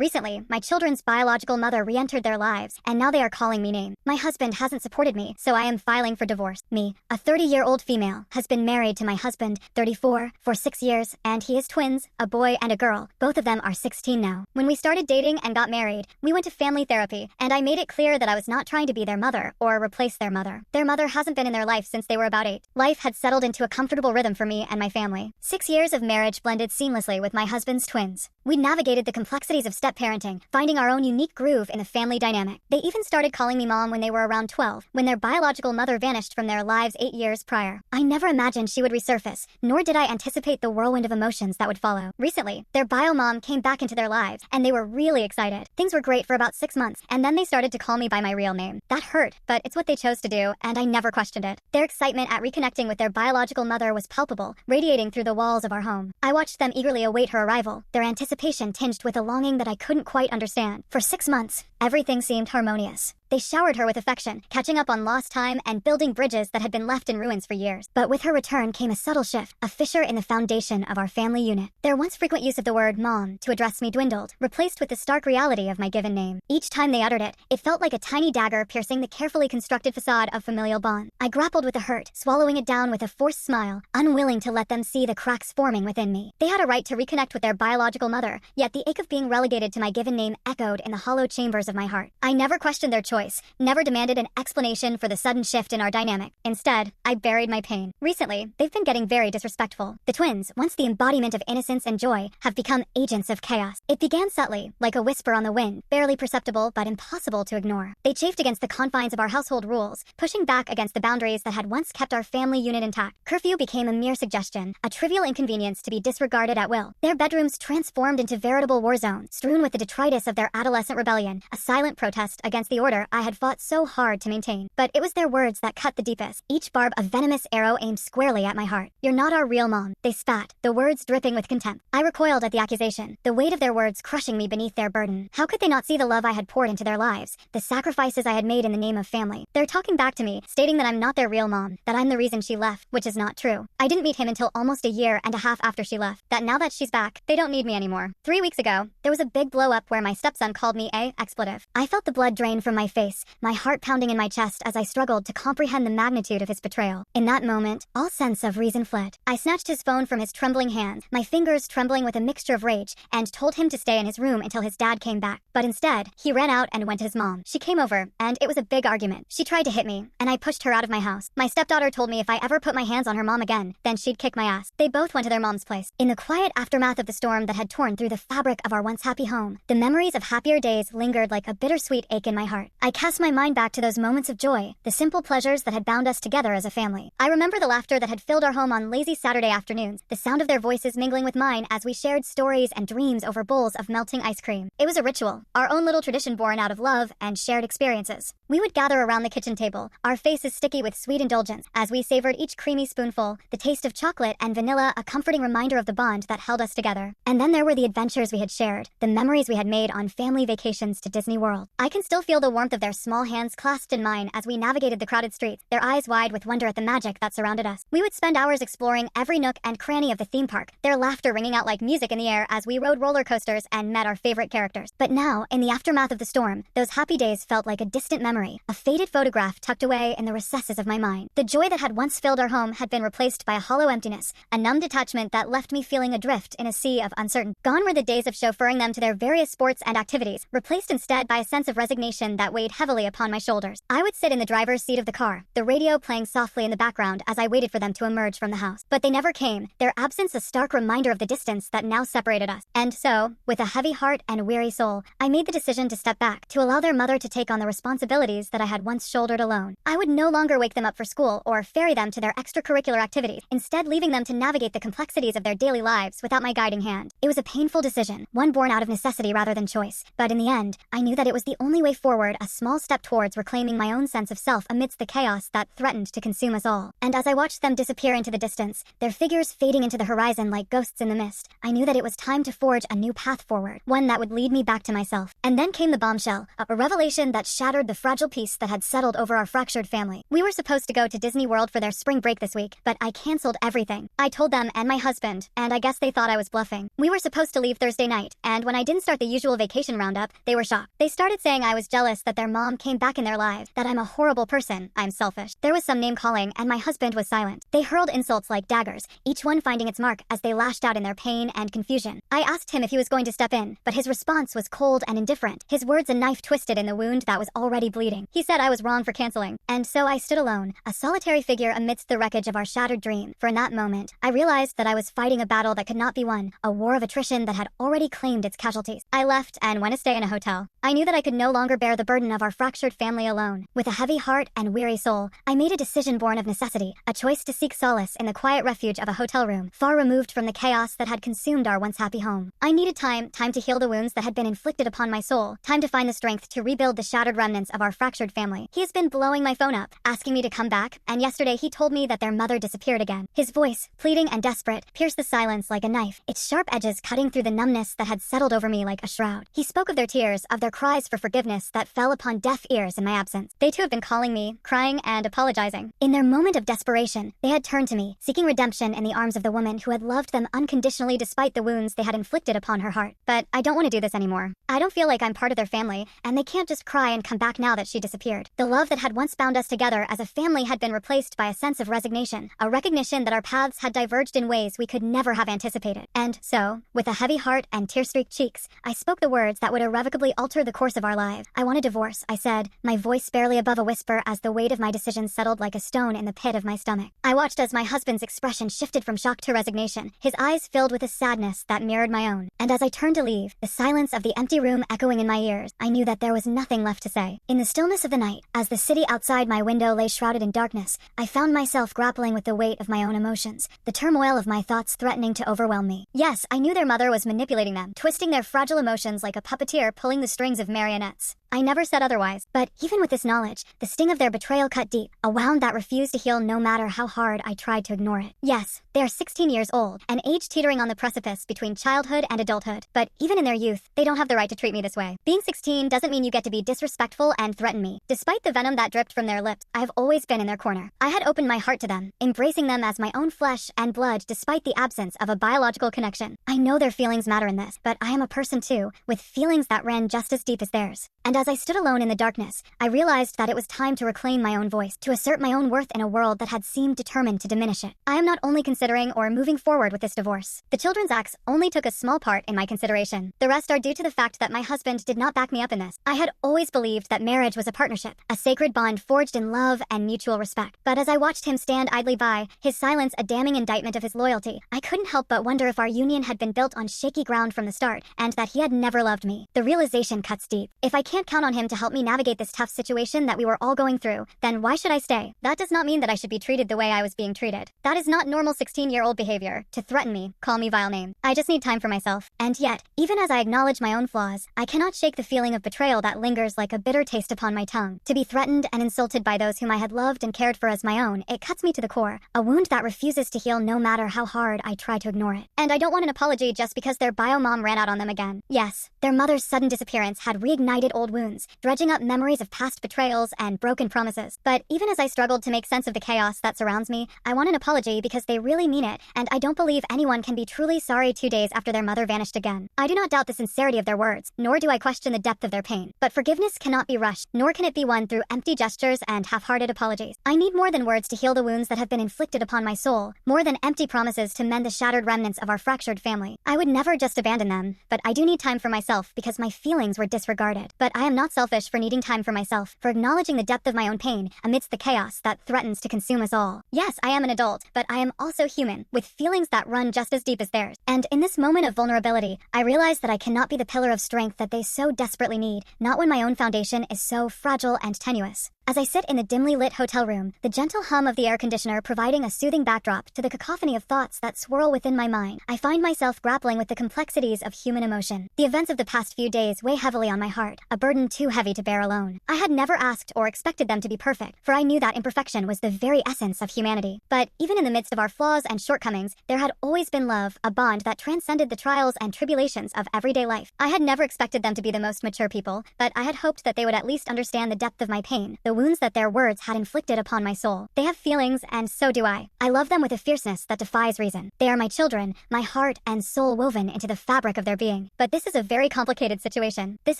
Recently, my children's biological mother re-entered their lives, and now they are calling me names. My husband hasn't supported me, so I am filing for divorce. Me, a 30-year-old female, has been married to my husband, 34, for 6 years, and he has twins, a boy and a girl. Both of them are 16 now. When we started dating and got married, we went to family therapy, and I made it clear that I was not trying to be their mother or replace their mother. Their mother hasn't been in their life since they were about 8. Life had settled into a comfortable rhythm for me and my family. 6 years of marriage blended seamlessly with my husband's twins. We navigated the complexities of step-parenting, finding our own unique groove in the family dynamic. They even started calling me mom when they were around 12, when their biological mother vanished from their lives 8 years prior. I never imagined she would resurface, nor did I anticipate the whirlwind of emotions that would follow. Recently, their bio mom came back into their lives, and they were really excited. Things were great for about 6 months, and then they started to call me by my real name. That hurt, but it's what they chose to do, and I never questioned it. Their excitement at reconnecting with their biological mother was palpable, radiating through the walls of our home. I watched them eagerly await her arrival, their anticipation tinged with a longing that I couldn't quite understand. For 6 months, everything seemed harmonious. They showered her with affection, catching up on lost time and building bridges that had been left in ruins for years. But with her return came a subtle shift, a fissure in the foundation of our family unit. Their once frequent use of the word mom to address me dwindled, replaced with the stark reality of my given name. Each time they uttered it, it felt like a tiny dagger piercing the carefully constructed facade of familial bond. I grappled with the hurt, swallowing it down with a forced smile, unwilling to let them see the cracks forming within me. They had a right to reconnect with their biological mother, yet the ache of being relegated to my given name echoed in the hollow chambers of my heart. I never questioned their choice, never demanded an explanation for the sudden shift in our dynamic. Instead, I buried my pain. Recently, they've been getting very disrespectful. The twins, once the embodiment of innocence and joy, have become agents of chaos. It began subtly, like a whisper on the wind, barely perceptible but impossible to ignore. They chafed against the confines of our household rules, pushing back against the boundaries that had once kept our family unit intact. Curfew became a mere suggestion, a trivial inconvenience to be disregarded at will. Their bedrooms transformed into veritable war zones, strewn with the detritus of their adolescent rebellion, a silent protest against the order I had fought so hard to maintain. But it was their words that cut the deepest, each barb a venomous arrow aimed squarely at my heart. "You're not our real mom," they spat, the words dripping with contempt. I recoiled at the accusation, the weight of their words crushing me beneath their burden. How could they not see the love I had poured into their lives, the sacrifices I had made in the name of family? They're talking back to me, stating that I'm not their real mom, that I'm the reason she left, which is not true. I didn't meet him until almost a year and a half after she left, that now that she's back, they don't need me anymore. 3 weeks ago, there was a big blow up where my stepson called me a expletive. I felt the blood drain from my face, my heart pounding in my chest as I struggled to comprehend the magnitude of his betrayal. In that moment, all sense of reason fled. I snatched his phone from his trembling hands, my fingers trembling with a mixture of rage, and told him to stay in his room until his dad came back. But instead, he ran out and went to his mom. She came over, and it was a big argument. She tried to hit me, and I pushed her out of my house. My stepdaughter told me if I ever put my hands on her mom again, then she'd kick my ass. They both went to their mom's place. In the quiet aftermath of the storm that had torn through the fabric of our once happy home, the memories of happier days lingered like a bittersweet ache in my heart. I cast my mind back to those moments of joy, the simple pleasures that had bound us together as a family. I remember the laughter that had filled our home on lazy Saturday afternoons, the sound of their voices mingling with mine as we shared stories and dreams over bowls of melting ice cream. It was a ritual, our own little tradition born out of love and shared experiences. We would gather around the kitchen table, our faces sticky with sweet indulgence, as we savored each creamy spoonful, the taste of chocolate and vanilla a comforting reminder of the bond that held us together. And then there were the adventures we had shared, the memories we had made on family vacations to Disney World. I can still feel the warmth of their small hands clasped in mine as we navigated the crowded streets, their eyes wide with wonder at the magic that surrounded us. We would spend hours exploring every nook and cranny of the theme park, their laughter ringing out like music in the air as we rode roller coasters and met our favorite characters. But now, in the aftermath of the storm, those happy days felt like a distant memory, a faded photograph tucked away in the recesses of my mind. The joy that had once filled our home had been replaced by a hollow emptiness, a numb detachment that left me feeling adrift in a sea of uncertainty. Gone were the days of chauffeuring them to their various sports and activities, replaced instead by a sense of resignation that weighed heavily upon my shoulders. I would sit in the driver's seat of the car, the radio playing softly in the background as I waited for them to emerge from the house. But they never came, their absence a stark reminder of the distance that now separated us. And so, with a heavy heart and weary soul, I made the decision to step back, to allow their mother to take on the responsibilities that I had once shouldered alone. I would no longer wake them up for school or ferry them to their extracurricular activities, instead leaving them to navigate the complexities of their daily lives without my guiding hand. It was a painful decision, one born out of necessity rather than choice, but in the end, I knew that it was the only way forward, a small step towards reclaiming my own sense of self amidst the chaos that threatened to consume us all. And as I watched them disappear into the distance, their figures fading into the horizon like ghosts in the mist, I knew that it was time to forge a new path forward, one that would lead me back to myself. And then came the bombshell, a revelation that shattered the fragile peace that had settled over our fractured family. We were supposed to go to Disney World for their spring break this week, but I canceled everything. I told them and my husband, and I guess they thought I was bluffing. We were supposed to leave Thursday night, and when I didn't start the usual vacation roundup, they were shocked. They started saying I was jealous that their mom came back in their lives, that I'm a horrible person, I'm selfish. There was some name-calling, and my husband was silent. They hurled insults like daggers, each one finding its mark as they lashed out in their pain and confusion. I asked him if he was going to step in, but his response was cold and indifferent, his words a knife twisted in the wound that was already bleeding. He said I was wrong for canceling, and so I stood alone, a solitary figure amidst the wreckage of our shattered dream. For in that moment, I realized that I was fighting a battle that could not be won, a war of attrition that had already claimed its casualties. I left and went to stay in a hotel. I knew that I could no longer bear the burden of our fractured family alone. With a heavy heart and weary soul, I made a decision born of necessity, a choice to seek solace in the quiet refuge of a hotel room, far removed from the chaos that had consumed our once happy home. I needed time to heal the wounds that had been inflicted upon my soul, time to find the strength to rebuild the shattered remnants of our fractured family. He has been blowing my phone up, asking me to come back, and yesterday he told me that their mother disappeared again. His voice, pleading and desperate, pierced the silence like a knife, its sharp edges cutting through the numbness that had settled over me like a shroud. He spoke of their tears, of their cries for forgiveness that fell upon deaf ears in my absence. They too have been calling me, crying and apologizing. In their moment of desperation, they had turned to me, seeking redemption in the arms of the woman who had loved them unconditionally despite the wounds they had inflicted upon her heart. But I don't want to do this anymore. I don't feel like I'm part of their family, and they can't just cry and come back now that she disappeared. The love that had once bound us together as a family had been replaced by a sense of resignation, a recognition that our paths had diverged in ways we could never have anticipated. And so, with a heavy heart and tear-streaked cheeks, I spoke the words that would irrevocably alter the course of our lives. I want a divorce, I said, my voice barely above a whisper as the weight of my decision settled like a stone in the pit of my stomach. I watched as my husband's expression shifted from shock to resignation, his eyes filled with a sadness that mirrored my own. And as I turned to leave, the silence of the empty room echoing in my ears, I knew that there was nothing left to say. In the stillness of the night, as the city outside my window lay shrouded in darkness, I found myself grappling with the weight of my own emotions, the turmoil of my thoughts threatening to overwhelm me. Yes, I knew their mother was manipulating them, twisting their fragile emotions like a puppeteer pulling the strings of marionettes. I never said otherwise, but even with this knowledge, the sting of their betrayal cut deep, a wound that refused to heal no matter how hard I tried to ignore it. Yes, they are 16 years old, an age teetering on the precipice between childhood and adulthood, but even in their youth, they don't have the right to treat me this way. Being 16 doesn't mean you get to be disrespectful and threaten me. Despite the venom that dripped from their lips, I've always been in their corner. I had opened my heart to them, embracing them as my own flesh and blood despite the absence of a biological connection. I know their feelings matter in this, but I am a person too, with feelings that ran just as deep as theirs. And as I stood alone in the darkness, I realized that it was time to reclaim my own voice, to assert my own worth in a world that had seemed determined to diminish it. I am not only considering or moving forward with this divorce. The children's acts only took a small part in my consideration. The rest are due to the fact that my husband did not back me up in this. I had always believed that marriage was a partnership, a sacred bond forged in love and mutual respect. But as I watched him stand idly by, his silence a damning indictment of his loyalty, I couldn't help but wonder if our union had been built on shaky ground from the start, and that he had never loved me. The realization cuts deep. If I can't count on him to help me navigate this tough situation that we were all going through, then why should I stay? That does not mean that I should be treated the way I was being treated. That is not normal 16-year-old behavior, to threaten me, call me vile name. I just need time for myself. And yet, even as I acknowledge my own flaws, I cannot shake the feeling of betrayal that lingers like a bitter taste upon my tongue. To be threatened and insulted by those whom I had loved and cared for as my own, it cuts me to the core, a wound that refuses to heal no matter how hard I try to ignore it. And I don't want an apology just because their bio mom ran out on them again. Yes, their mother's sudden disappearance had reignited old wounds, dredging up memories of past betrayals and broken promises. But even as I struggled to make sense of the chaos that surrounds me, I want an apology because they really mean it, and I don't believe anyone can be truly sorry 2 days after their mother vanished again. I do not doubt the sincerity of their words, nor do I question the depth of their pain. But forgiveness cannot be rushed, nor can it be won through empty gestures and half-hearted apologies. I need more than words to heal the wounds that have been inflicted upon my soul, more than empty promises to mend the shattered remnants of our fractured family. I would never just abandon them, but I do need time for myself because my feelings were disregarded. But I am not selfish for needing time for myself, for acknowledging the depth of my own pain amidst the chaos that threatens to consume us all. Yes, I am an adult, but I am also human, with feelings that run just as deep as theirs. And in this moment of vulnerability, I realize that I cannot be the pillar of strength that they so desperately need, not when my own foundation is so fragile and tenuous. As I sit in the dimly lit hotel room, the gentle hum of the air conditioner providing a soothing backdrop to the cacophony of thoughts that swirl within my mind, I find myself grappling with the complexities of human emotion. The events of the past few days weigh heavily on my heart, a burden too heavy to bear alone. I had never asked or expected them to be perfect, for I knew that imperfection was the very essence of humanity. But even in the midst of our flaws and shortcomings, there had always been love, a bond that transcended the trials and tribulations of everyday life. I had never expected them to be the most mature people, but I had hoped that they would at least understand the depth of my pain, the wounds that their words had inflicted upon my soul. They have feelings, and so do I. I love them with a fierceness that defies reason. They are my children, my heart and soul woven into the fabric of their being. But this is a very complicated situation. This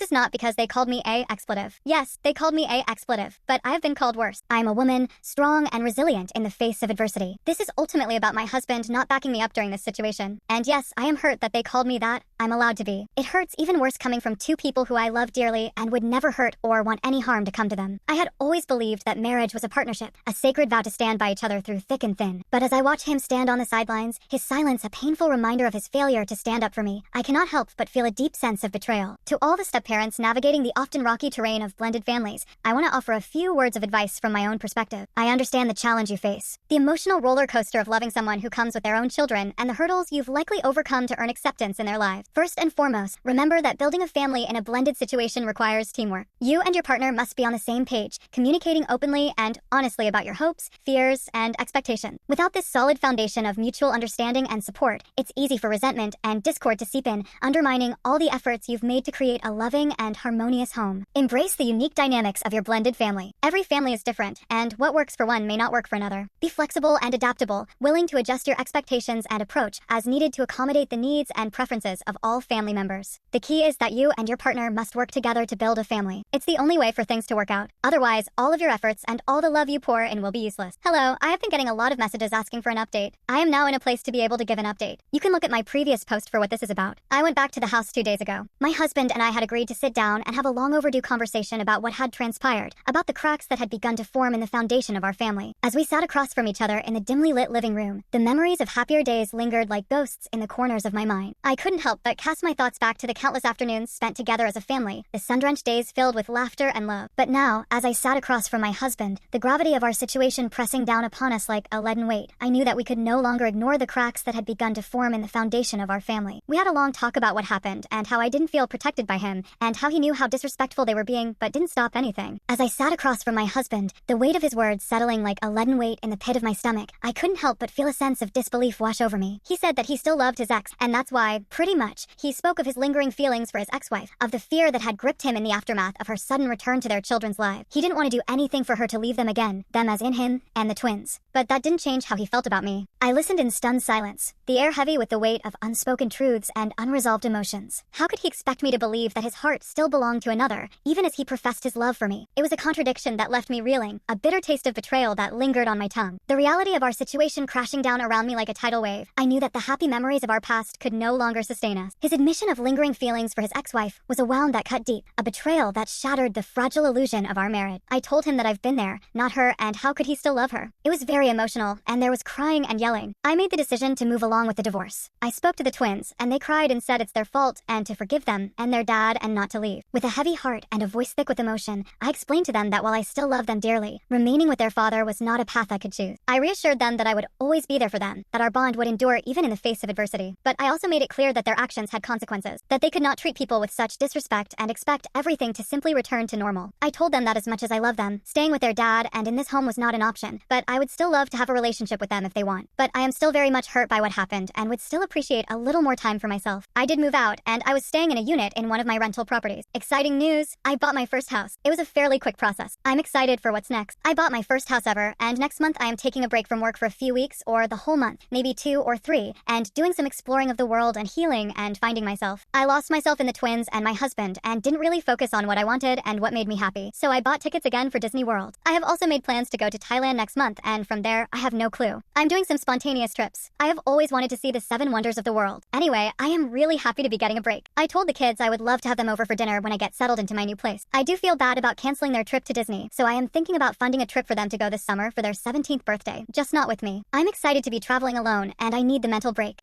is not because they called me a expletive. Yes, they called me a expletive, but I have been called worse. I am a woman, strong and resilient in the face of adversity. This is ultimately about my husband not backing me up during this situation. And yes, I am hurt that they called me that. I'm allowed to be. It hurts even worse coming from two people who I love dearly and would never hurt or want any harm to come to them. I had always believed that marriage was a partnership, a sacred vow to stand by each other through thick and thin. But as I watch him stand on the sidelines, his silence a painful reminder of his failure to stand up for me, I cannot help but feel a deep sense of betrayal. To all the step-parents navigating the often rocky terrain of blended families, I want to offer a few words of advice from my own perspective. I understand the challenge you face, the emotional roller coaster of loving someone who comes with their own children, and the hurdles you've likely overcome to earn acceptance in their lives. First and foremost, remember that building a family in a blended situation requires teamwork. You and your partner must be on the same page, communicating openly and honestly about your hopes, fears, and expectations. Without this solid foundation of mutual understanding and support, it's easy for resentment and discord to seep in, undermining all the efforts you've made to create a loving and harmonious home. Embrace the unique dynamics of your blended family. Every family is different, and what works for one may not work for another. Be flexible and adaptable, willing to adjust your expectations and approach as needed to accommodate the needs and preferences of all family members. The key is that you and your partner must work together to build a family. It's the only way for things to work out. Otherwise, all of your efforts and all the love you pour in will be useless. Hello, I have been getting a lot of messages asking for an update. I am now in a place to be able to give an update. You can look at my previous post for what this is about. I went back to the house 2 days ago. My husband and I had agreed to sit down and have a long overdue conversation about what had transpired, about the cracks that had begun to form in the foundation of our family. As we sat across from each other in the dimly lit living room, the memories of happier days lingered like ghosts in the corners of my mind. I couldn't help but cast my thoughts back to the countless afternoons spent together as a family, the sun-drenched days filled with laughter and love. But now, as I sat across from my husband, the gravity of our situation pressing down upon us like a leaden weight, I knew that we could no longer ignore the cracks that had begun to form in the foundation of our family. We had a long talk about what happened and how I didn't feel protected by him, and how he knew how disrespectful they were being but didn't stop anything. As I sat across from my husband, the weight of his words settling like a leaden weight in the pit of my stomach, I couldn't help but feel a sense of disbelief wash over me. He said that he still loved his ex, and that's why, pretty much, he spoke of his lingering feelings for his ex-wife, of the fear that had gripped him in the aftermath of her sudden return to their children's lives. He didn't want to do anything for her to leave them again, them as in him, and the twins. But that didn't change how he felt about me. I listened in stunned silence, the air heavy with the weight of unspoken truths and unresolved emotions. How could he expect me to believe that his heart still belonged to another, even as he professed his love for me? It was a contradiction that left me reeling, a bitter taste of betrayal that lingered on my tongue. The reality of our situation crashing down around me like a tidal wave, I knew that the happy memories of our past could no longer sustain us. His admission of lingering feelings for his ex-wife was a wound that cut deep, a betrayal that shattered the fragile illusion of our marriage. I told him that I've been there, not her, and how could he still love her? It was very emotional, and there was crying and yelling. I made the decision to move along with the divorce. I spoke to the twins, and they cried and said it's their fault, and to forgive them, and their dad, and not to leave. With a heavy heart and a voice thick with emotion, I explained to them that while I still loved them dearly, remaining with their father was not a path I could choose. I reassured them that I would always be there for them, that our bond would endure even in the face of adversity. But I also made it clear that their actions had consequences, that they could not treat people with such disrespect and expect everything to simply return to normal. I told them that as much as I love them, staying with their dad and in this home was not an option, but I would still love to have a relationship with them if they want. But I am still very much hurt by what happened and would still appreciate a little more time for myself. I did move out, and I was staying in a unit in one of my rental properties. Exciting news! I bought my first house. It was a fairly quick process. I'm excited for what's next. I bought my first house ever, and next month I am taking a break from work for a few weeks or the whole month, maybe 2 or 3, and doing some exploring of the world and healing and finding myself. I lost myself in the twins and my husband and didn't really focus on what I wanted and what made me happy. So I bought tickets again for Disney World. I have also made plans to go to Thailand next month, and from there, I have no clue. I'm doing some spontaneous trips. I have always wanted to see the 7 wonders of the world. Anyway, I am really happy to be getting a break. I told the kids I would love to have them over for dinner when I get settled into my new place. I do feel bad about canceling their trip to Disney, so I am thinking about funding a trip for them to go this summer for their 17th birthday, just not with me. I'm excited to be traveling alone, and I need the mental break.